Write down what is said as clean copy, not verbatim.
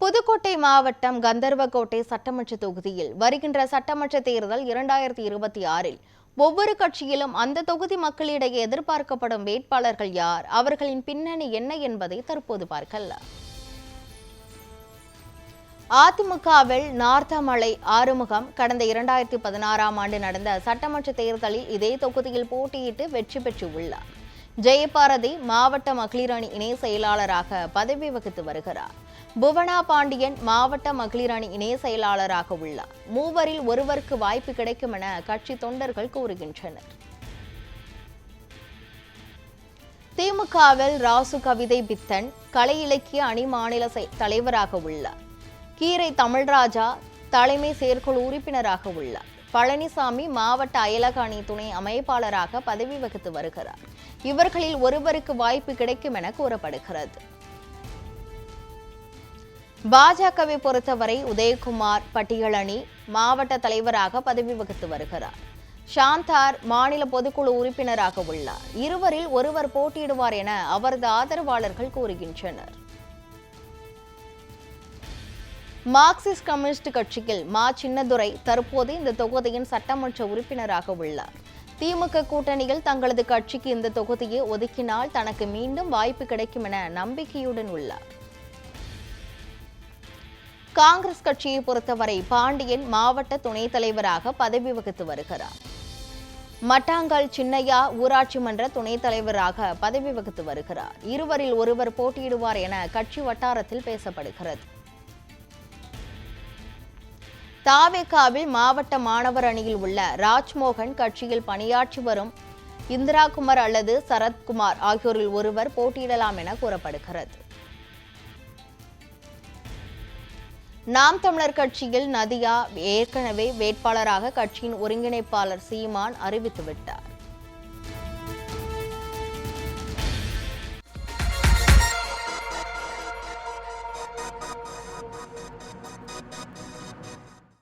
புதுக்கோட்டை மாவட்டம் கந்தர்வகோட்டை சட்டமன்ற தொகுதியில் வருகின்ற சட்டமன்ற தேர்தல் 2026 ஒவ்வொரு கட்சியிலும் அந்த தொகுதி மக்களிடையே எதிர்பார்க்கப்படும் வேட்பாளர்கள் யார், அவர்களின் பின்னணி என்ன என்பதை தற்போது பார்க்கலாம். அதிமுகவில் நார்த்தமலை ஆறுமுகம் கடந்த 2016ஆம் ஆண்டு நடந்த சட்டமன்ற தேர்தலில் இதே தொகுதியில் போட்டியிட்டு வெற்றி பெற்று உள்ளார். ஜெயபாரதி மாவட்ட மகளிர் அணி இணை செயலாளராக பதவி வகித்து வருகிறார். புவனா பாண்டியன் மாவட்ட மகளிர் அணி இணை செயலாளராக உள்ளார். மூவரில் ஒருவருக்கு வாய்ப்பு கிடைக்கும் என கட்சி தொண்டர்கள் கூறுகின்றனர். திமுகவில் ராசு கவிதை பித்தன் கலை இலக்கிய அணி மாநில தலைவராக உள்ளார். கீரை தமிழ்ராஜா தலைமை செயற்குழு உறுப்பினராக உள்ளார். பழனிசாமி மாவட்ட அயலக அணி துணை அமைப்பாளராக பதவி வகித்து வருகிறார். இவர்களில் ஒருவருக்கு வாய்ப்பு கிடைக்கும் என கூறப்படுகிறது. பாஜகவை பொறுத்தவரை உதயகுமார் பட்டியல் அணி மாவட்ட தலைவராக பதவி வகித்து வருகிறார். சாந்தார் மாநில பொதுக்குழு உறுப்பினராக உள்ளார். இருவரில் ஒருவர் போட்டியிடுவார் என அவரது ஆதரவாளர்கள் கூறுகின்றனர். மார்க்சிஸ்ட் கம்யூனிஸ்ட் கட்சியில் மா சின்னதுரை தற்போது இந்த தொகுதியின் சட்டமன்ற உறுப்பினராக உள்ளார். திமுக கூட்டணியில் தங்களது கட்சிக்கு இந்த தொகுதியை ஒதுக்கினால் தனக்கு மீண்டும் வாய்ப்பு கிடைக்கும் என நம்பிக்கையுடன் உள்ளார். காங்கிரஸ் கட்சியை பொறுத்தவரை பாண்டியன் மாவட்ட துணைத் தலைவராக பதவி வகித்து வருகிறார். மட்டாங்கல் சின்னையா ஊராட்சி மன்ற துணைத் தலைவராக பதவி வகித்து வருகிறார். இருவரில் ஒருவர் போட்டியிடுவார் என கட்சி வட்டாரத்தில் பேசப்படுகிறது. தாவேகாவில் மாவட்ட மாணவர் அணியில் உள்ள ராஜ்மோகன் கட்சியில் பணியாற்றி வரும் இந்திராகுமார் அல்லது சரத்குமார் ஆகியோரில் ஒருவர் போட்டியிடலாம் என கூறப்படுகிறது. நாம் தமிழர் கட்சியில் நதியா ஏற்கனவே வேட்பாளராக கட்சியின் ஒருங்கிணைப்பாளர் சீமான் அறிவித்துவிட்டார்.